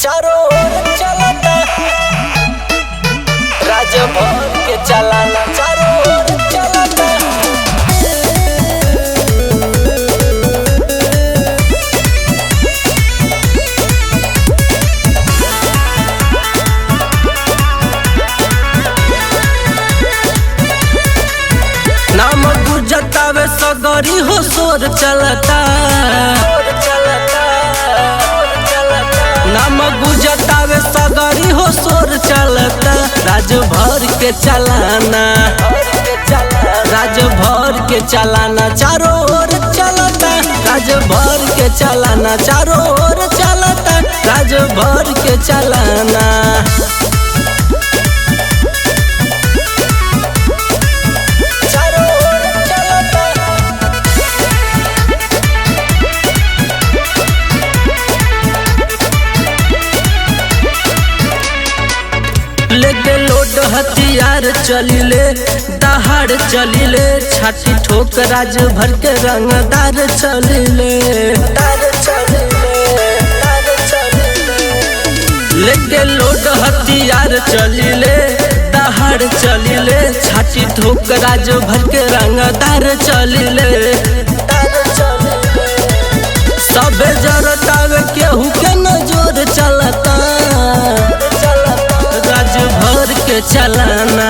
चारों ओर चलता राजभर के चलाना चारों ओर चलता। नाम गुजतावे सगरी हो शोर चलता नाम गुजतावे सगरी हो शोर चलता। राजभर के चलाना राजभर के चलाना चारों ओर चलता। राजभर के चलाना चारों ओर चलता। राजभर के चलाना लेके लोड हथियार चलिले दहाड़ चलिले छाती ठोक राजभर के रंगदार चलिले लेके लोड हथियार चलिले दहाड़ चलिले छाती ठोक राजभर के रंगदार चलिले। सबे जरतावे केहू के नजर चलता। राजभर के चलाना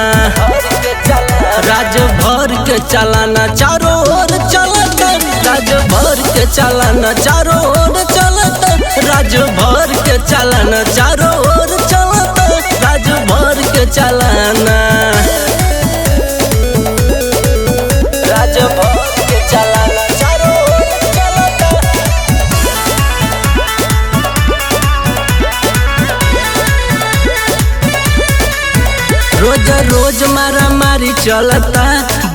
राजभर के चलाना चारों ओर चलता। राजभर के चलाना चारों ओर चलता। राजभर के चलाना चारों ओर चलता। राजभर के चलाना राजभर के चलाना चारों ओर चलता। रोज रोज मारा मारी चलता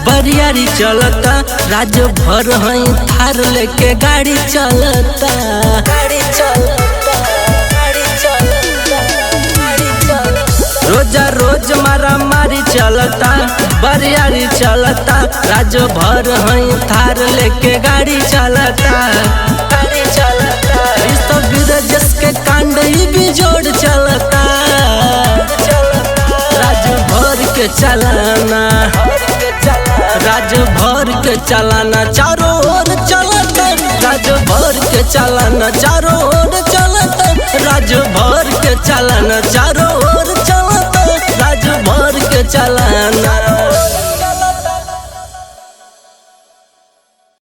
बरियारी चलता। राजभर हई थार लेके गाड़ी चलता रोज रोज मारा मारी चलता बरियारी चलता। राजभर हई थार लेके गाड़ी चलता इस ब्रजेश के कांड ही बिजोड़ चलता। राजभर के चलाना राजभर के चलाना चारों ओर चलता। राजभर के चलाना चारों ओर चलता। राजभर के चलाना चारों ओर चलता। राजभर के चलाना